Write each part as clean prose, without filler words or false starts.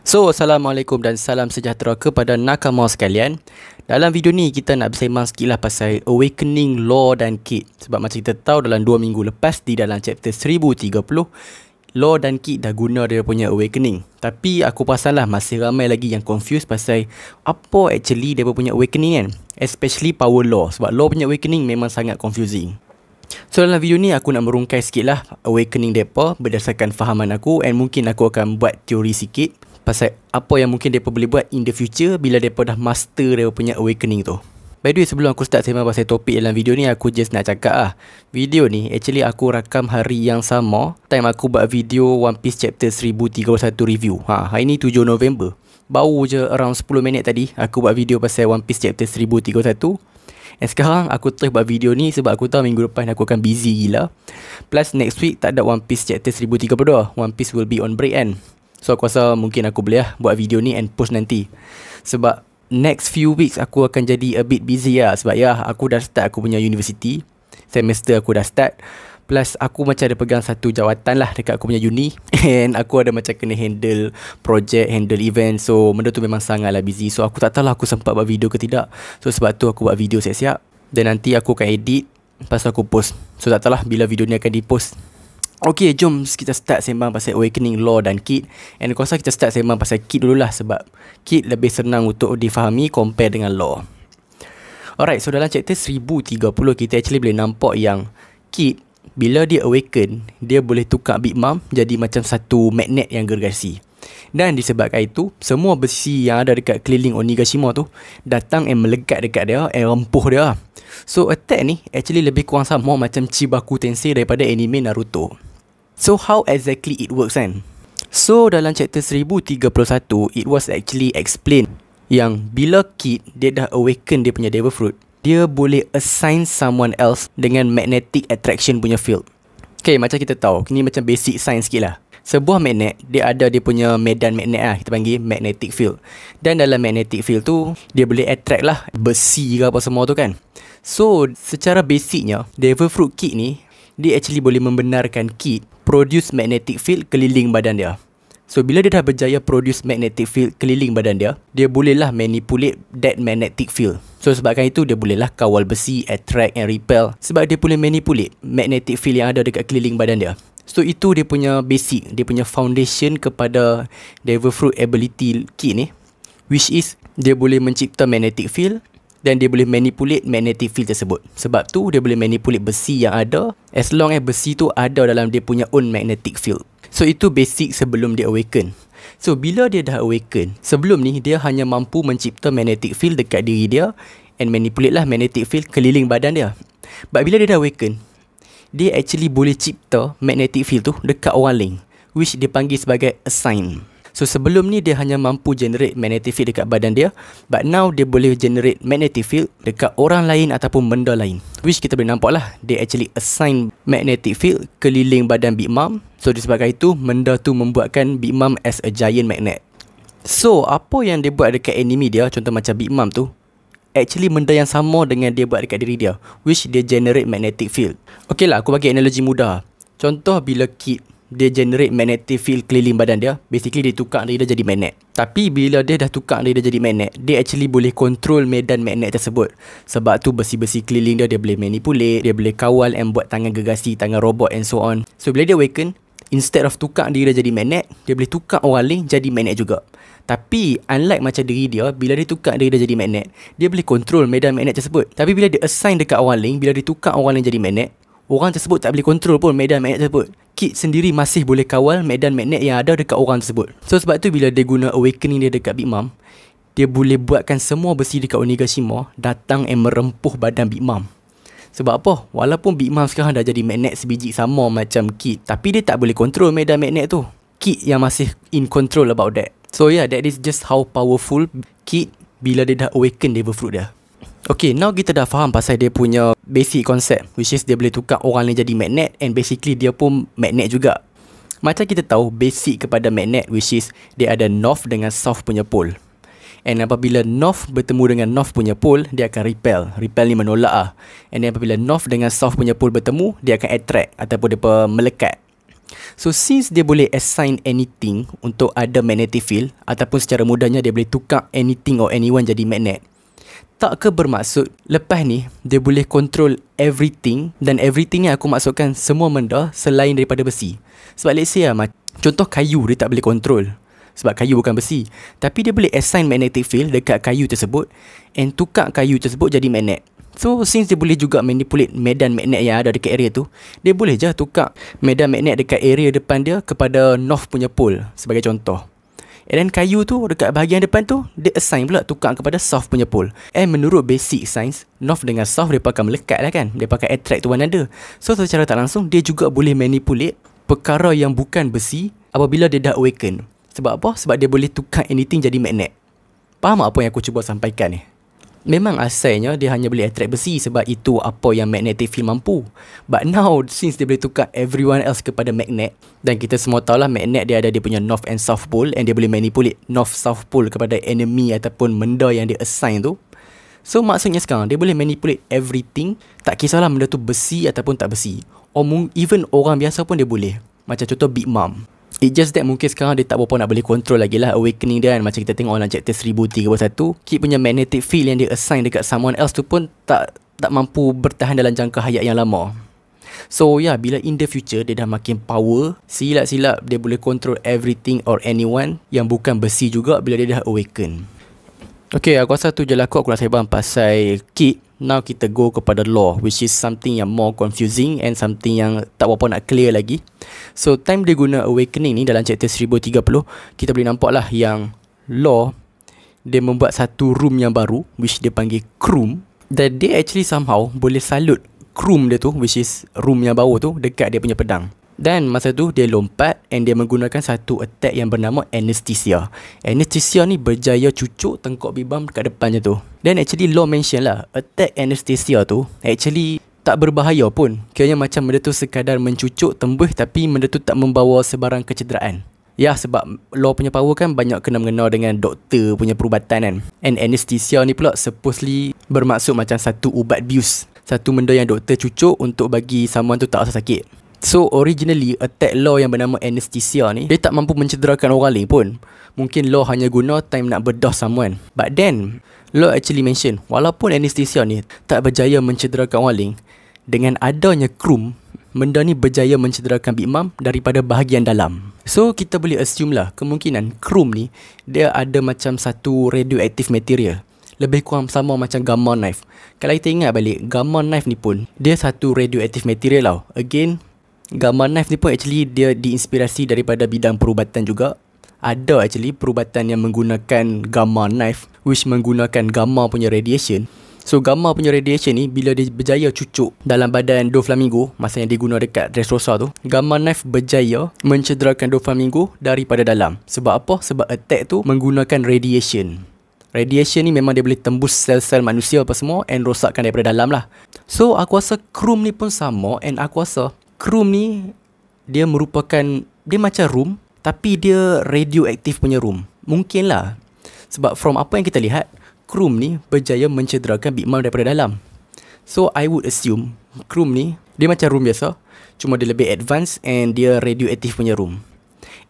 Assalamualaikum dan salam sejahtera kepada nakama sekalian. Dalam video ni kita nak bersembang sikit lah pasal Awakening Law dan Kid. Sebab macam kita tahu dalam 2 minggu lepas di dalam chapter 1030, Law dan Kid dah guna dia punya Awakening. Tapi aku perasan lah masih ramai lagi yang confused pasal apa actually dia punya Awakening kan. Especially Power Law. Sebab Law punya Awakening memang sangat confusing. So dalam video ni aku nak merungkai sikit lah Awakening mereka berdasarkan fahaman aku. And mungkin aku akan buat teori sikit pasal apa yang mungkin mereka boleh buat in the future bila mereka dah master dia punya Awakening tu. By the way, sebelum aku start sembang pasal topik dalam video ni, aku just nak cakap lah, video ni actually aku rakam hari yang sama time aku buat video One Piece chapter 1031 review. Hari ni 7 November. Baru je around 10 minit tadi aku buat video pasal One Piece chapter 1031. Dan sekarang aku terus buat video ni sebab aku tahu minggu depan aku akan busy gila. Plus next week tak ada One Piece chapter 1032. One Piece will be on break kan. So aku rasa mungkin aku boleh buat video ni and post nanti. Sebab next few weeks aku akan jadi a bit busy lah. Sebab aku dah start aku punya university. Semester aku dah start. Plus aku macam ada pegang satu jawatan lah dekat aku punya uni. And aku ada macam kena handle project, handle event. So benda tu memang sangat lah busy. So aku tak tahu lah aku sempat buat video ke tidak. So sebab tu aku buat video siap-siap. Dan nanti aku akan edit, lepas tu aku post. So tak tahu lah bila video ni akan dipost. Okay, jom kita start sembang pasal Awakening Law dan Kid. And aku rasa kita start sembang pasal Kid dululah. Sebab Kid lebih senang untuk difahami compare dengan Law. Alright, so dalam chapter 1030 kita actually boleh nampak yang Kid bila dia awaken, dia boleh tukar Big Mom jadi macam satu magnet yang gergasi. Dan disebabkan itu, semua besi yang ada dekat keliling Onigashima tu datang and melekat dekat dia and rempuh dia. So attack ni actually lebih kurang sama macam Chibaku Tensei daripada anime Naruto. So how exactly it works kan? So dalam chapter 1031, it was actually explained yang bila Kid dia dah awaken dia punya Devil Fruit, dia boleh assign someone else dengan magnetic attraction punya field. Okay, macam kita tahu, ini macam basic science sikit lah. Sebuah magnet, dia ada dia punya medan magnet lah, kita panggil magnetic field. Dan dalam magnetic field tu, dia boleh attract lah besi ke apa semua tu kan. So, secara basicnya, Devil Fruit Kid ni, dia actually boleh membenarkan Kid produce magnetic field keliling badan dia. So, bila dia dah berjaya produce magnetic field keliling badan dia, dia bolehlah manipulate that magnetic field. So, sebabkan itu, dia bolehlah kawal besi, attract and repel. Sebab dia boleh manipulate magnetic field yang ada dekat keliling badan dia. So, itu dia punya basic, dia punya foundation kepada Devil Fruit ability Kid ni. Which is, dia boleh mencipta magnetic field dan dia boleh manipulate magnetic field tersebut. Sebab tu, dia boleh manipulate besi yang ada as long as besi tu ada dalam dia punya own magnetic field. So itu basic sebelum dia awaken. So bila dia dah awaken, sebelum ni dia hanya mampu mencipta magnetic field dekat diri dia and manipulate lah magnetic field keliling badan dia. But bila dia dah awaken, dia actually boleh cipta magnetic field tu dekat orang lain, which dia panggil sebagai assign. So sebelum ni dia hanya mampu generate magnetic field dekat badan dia, but now dia boleh generate magnetic field dekat orang lain ataupun benda lain. Which kita boleh nampak lah, dia actually assign magnetic field keliling badan Big Mom. So disebabkan itu, benda tu membuatkan Big Mom as a giant magnet. So apa yang dia buat dekat anime dia, contoh macam Big Mom tu, actually benda yang sama dengan dia buat dekat diri dia, which dia generate magnetic field. Okay lah, aku bagi analogi mudah. Contoh bila Kid dia generate magnetic field keliling badan dia, basically dia tukar diri dia jadi magnet. Tapi bila dia dah tukar diri dia jadi magnet, dia actually boleh control medan magnet tersebut. Sebab tu besi-besi keliling dia boleh manipulate, dia boleh kawal and buat tangan gergasi, tangan robot and so on. So bila dia awaken, instead of tukar diri dia jadi magnet, dia boleh tukar orang lain jadi magnet juga. Tapi unlike macam diri dia, bila dia tukar diri dia jadi magnet, dia boleh control medan magnet tersebut. Tapi bila dia assign dekat orang lain, bila dia tukar orang lain jadi magnet, orang tersebut tak boleh control pun medan magnet tersebut. Kid sendiri masih boleh kawal medan magnet yang ada dekat orang tersebut. So sebab tu bila dia guna awakening dia dekat Big Mom, dia boleh buatkan semua besi dekat Onigashima datang and merempuh badan Big Mom. Sebab apa? Walaupun Big Mom sekarang dah jadi magnet sebiji sama macam Kid, tapi dia tak boleh control medan magnet tu. Kid yang masih in control about that. So that is just how powerful Kid bila dia dah awaken Devil Fruit dia. Okay, now kita dah faham pasal dia punya basic concept, which is dia boleh tukar orang lain jadi magnet and basically dia pun magnet juga. Macam kita tahu basic kepada magnet, which is dia ada north dengan south punya pole. And apabila north bertemu dengan north punya pole, dia akan repel. Repel ni menolak . And apabila north dengan south punya pole bertemu, dia akan attract ataupun dia melekat. So since dia boleh assign anything untuk ada magnetic field, ataupun secara mudahnya dia boleh tukar anything or anyone jadi magnet, tak ke bermaksud lepas ni dia boleh control everything, dan everything ni aku maksudkan semua benda selain daripada besi. Sebab let's say contoh kayu dia tak boleh control sebab kayu bukan besi, tapi dia boleh assign magnetic field dekat kayu tersebut and tukar kayu tersebut jadi magnet. So since dia boleh juga manipulate medan magnet yang ada dekat area tu, dia boleh je tukar medan magnet dekat area depan dia kepada north punya pole sebagai contoh. And then kayu tu dekat bahagian depan tu dia assign pula tukar kepada south punya pole. And menurut basic science, north dengan south dia akan melekat lah kan, dia akan attract to one another. So secara tak langsung dia juga boleh manipulate perkara yang bukan besi apabila dia dah awaken. Sebab apa? Sebab dia boleh tukar anything jadi magnet. Faham apa yang aku cuba sampaikan ni? Memang asalnya dia hanya boleh attract besi sebab itu apa yang magnetic field mampu. But now since dia boleh tukar everyone else kepada magnet, dan kita semua tahulah magnet dia ada dia punya north and south pole, and dia boleh manipulate north south pole kepada enemy ataupun benda yang dia assign tu. So maksudnya sekarang dia boleh manipulate everything, tak kisahlah benda tu besi ataupun tak besi. Or even orang biasa pun dia boleh. Macam contoh Big Mom. It just that mungkin sekarang dia tak berapa nak boleh control lagi lah awakening dia kan. Macam kita tengok dalam chapter 1031, Kid punya magnetic field yang dia assign dekat someone else tu pun tak mampu bertahan dalam jangka hayat yang lama. So yeah, bila in the future dia dah makin power, silap-silap dia boleh control everything or anyone yang bukan besi juga bila dia dah awaken. Okay, aku rasa tu je lah aku nak sembang pasal Kid. Now kita go kepada law, which is something yang more confusing and something yang tak berapa nak clear lagi. So time dia guna awakening ni dalam chapter 1030, kita boleh nampak lah yang law dia membuat satu room yang baru, which dia panggil Kroom. Dan dia actually somehow boleh salute Kroom dia tu, which is room yang bawah tu, dekat dia punya pedang. Dan masa tu dia lompat and dia menggunakan satu attack yang bernama Anesthesia. Anesthesia ni berjaya cucuk tengkok Bibam dekat depannya tu. Dan actually law mention lah, attack Anesthesia tu actually tak berbahaya pun. Kiranya macam benda tu sekadar mencucuk, tembus, tapi benda tu tak membawa sebarang kecederaan. Ya, sebab law punya power kan banyak kena-mengena dengan doktor punya perubatan kan. And anesthesia ni pula supposedly bermaksud macam satu ubat bius, satu benda yang doktor cucuk untuk bagi someone tu tak rasa sakit. So originally attack law yang bernama anesthesia ni dia tak mampu mencederakan orang lain pun. Mungkin law hanya guna time nak bedah someone. But then law actually mention walaupun anesthesia ni tak berjaya mencederakan orang lain, dengan adanya Kroom, benda ni berjaya mencederakan Big Mom daripada bahagian dalam. So kita boleh assume lah kemungkinan Kroom ni dia ada macam satu radioactive material, lebih kurang sama macam gamma knife. Kalau kita ingat balik, gamma knife ni pun dia satu radioactive material tau. Again, gamma knife ni pun actually dia diinspirasi daripada bidang perubatan juga. Ada actually perubatan yang menggunakan gamma knife, which menggunakan gamma punya radiation. So gamma punya radiation ni bila dia berjaya cucuk dalam badan Doflamingo masa yang dia guna dekat Dressrosa tu, gamma knife berjaya mencederakan Doflamingo daripada dalam. Sebab apa? Sebab attack tu menggunakan radiation. Radiation ni memang dia boleh tembus sel-sel manusia apa semua and rosakkan daripada dalam lah. So aku rasa Kroom ni pun sama, and aku rasa Kroom ni dia merupakan, dia macam room tapi dia radioaktif punya room. Mungkin lah. Sebab from apa yang kita lihat, Kroom ni berjaya mencederakan Big Mom daripada dalam. So I would assume Kroom ni dia macam room biasa, cuma dia lebih advance and dia radioaktif punya room.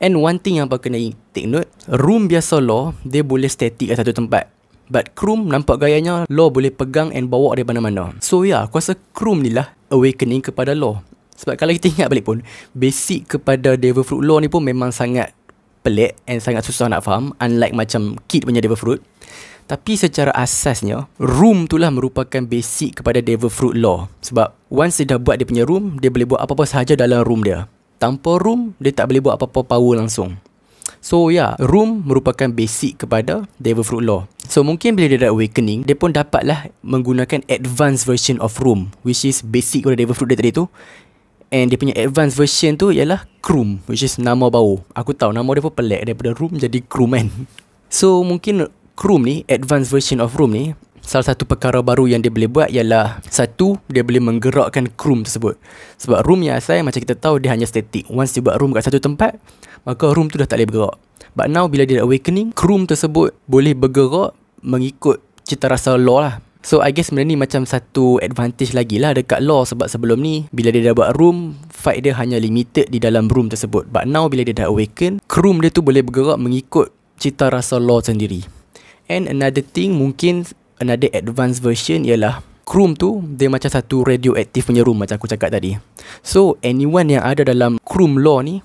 And one thing yang apa kena take note, room biasa law dia boleh static kat satu tempat. But Kroom nampak gayanya law boleh pegang and bawa dia mana-mana. So yeah, aku rasa Kroom ni lah awakening kepada law. Sebab kalau kita ingat balik pun, basic kepada Devil Fruit Law ni pun memang sangat pelik and sangat susah nak faham, unlike macam Kid punya Devil Fruit. Tapi secara asasnya, room tu lah merupakan basic kepada Devil Fruit Law. Sebab once dia dah buat dia punya room, dia boleh buat apa-apa sahaja dalam room dia. Tanpa room, dia tak boleh buat apa-apa power langsung. So yeah, room merupakan basic kepada Devil Fruit Law. So mungkin bila dia dah awakening, dia pun dapatlah menggunakan advanced version of room, which is basic kepada Devil Fruit dia tadi tu. And dia punya advanced version tu ialah Kroom, which is nama baru. Aku tahu nama dia pun pelik, daripada room jadi Kroom kan. So mungkin Kroom ni, advanced version of room ni, salah satu perkara baru yang dia boleh buat ialah, satu, dia boleh menggerakkan Kroom tersebut. Sebab room yang asal macam kita tahu dia hanya static. Once dia buat room kat satu tempat, maka room tu dah tak boleh bergerak. But now bila dia awakening, Kroom tersebut boleh bergerak mengikut cita rasa law lah. So I guess benda ni macam satu advantage lagi lah dekat Law, sebab sebelum ni bila dia dah buat room, fight dia hanya limited di dalam room tersebut. But now bila dia dah awaken, room dia tu boleh bergerak mengikut cita rasa Law sendiri. And another thing, mungkin another advanced version ialah room tu dia macam satu radioactive punya room macam aku cakap tadi. So anyone yang ada dalam room Law ni,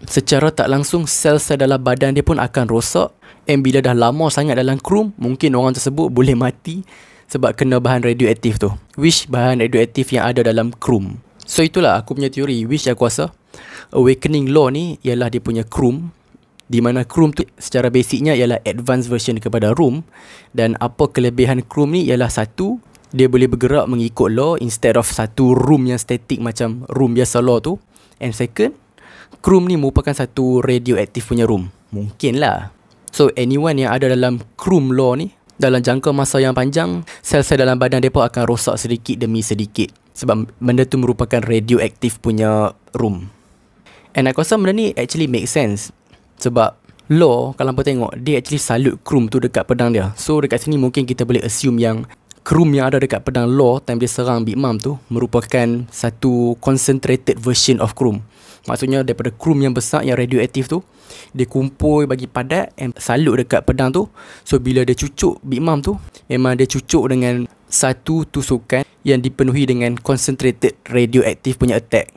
secara tak langsung sel-sel dalam badan dia pun akan rosak. And bila dah lama sangat dalam room, mungkin orang tersebut boleh mati sebab kena bahan radioaktif tu, which bahan radioaktif yang ada dalam room. So itulah aku punya teori, which aku rasa Awakening Law ni ialah dia punya room, di mana room tu secara basicnya ialah advanced version kepada room. Dan apa kelebihan room ni ialah satu, dia boleh bergerak mengikut Law instead of satu room yang static macam room biasa Law tu. And second, room ni merupakan satu radioaktif punya room, mungkin lah. So anyone yang ada dalam room Law ni, dalam jangka masa yang panjang, sel-sel dalam badan mereka akan rosak sedikit demi sedikit sebab benda tu merupakan radioaktif punya room. And aku rasa benda ni actually make sense sebab Law, kalau hampa tengok, dia actually salute room tu dekat pedang dia. So dekat sini mungkin kita boleh assume yang room yang ada dekat pedang Law time dia serang Big Mom tu merupakan satu concentrated version of room. Maksudnya daripada room yang besar yang radioaktif tu, dia kumpul bagi padat and salut dekat pedang tu. So bila dia cucuk Big Mom tu, memang dia cucuk dengan satu tusukan yang dipenuhi dengan concentrated radioactive punya attack.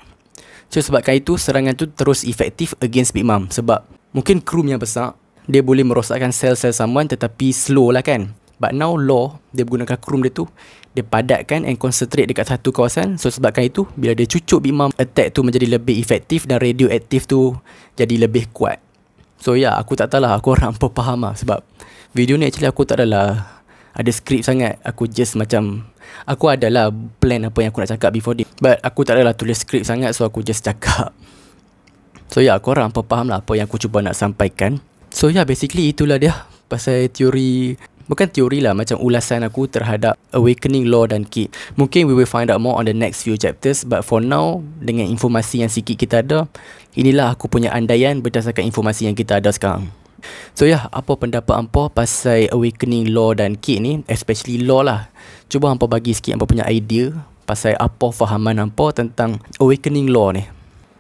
So sebabkan itu serangan tu terus efektif against Big Mom. Sebab mungkin room yang besar, dia boleh merosakkan sel-sel someone tetapi slow lah kan. But now Law, dia menggunakan room dia tu, dia padatkan and concentrate dekat satu kawasan. So sebabkan itu, bila dia cucuk Big Mom, attack tu menjadi lebih efektif dan radioaktif tu jadi lebih kuat. So aku tak tahu lah, aku orang apa faham lah. Sebab video ni actually aku tak adalah ada skrip sangat. Aku just macam, aku adalah plan apa yang aku nak cakap before this, but aku tak adalah tulis skrip sangat, so aku just cakap. So aku orang apa faham lah apa yang aku cuba nak sampaikan. So basically itulah dia pasal teori, bukan teori lah, macam ulasan aku terhadap Awakening Law dan Kid. Mungkin we will find out more on the next few chapters, but for now, dengan informasi yang sikit kita ada, inilah aku punya andaian berdasarkan informasi yang kita ada sekarang. So apa pendapat hampa pasal Awakening Law dan Kid ni, especially Law lah. Cuba hampa bagi sikit hampa punya idea pasal apa fahaman hampa tentang Awakening Law ni.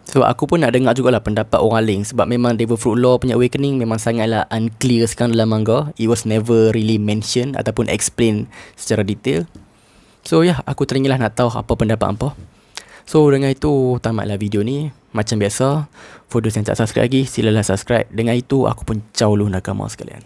Sebab aku pun nak dengar jugalah pendapat orang lain. Sebab memang Devil Fruit Law punya Awakening memang sangatlah unclear sekarang dalam manga. It was never really mentioned ataupun explained secara detail. So aku teringinlah nak tahu apa pendapat hampa. So dengan itu tamatlah video ni. Macam biasa, for those yang tak subscribe lagi, silalah subscribe. Dengan itu aku pun ciao lu nakama sekalian.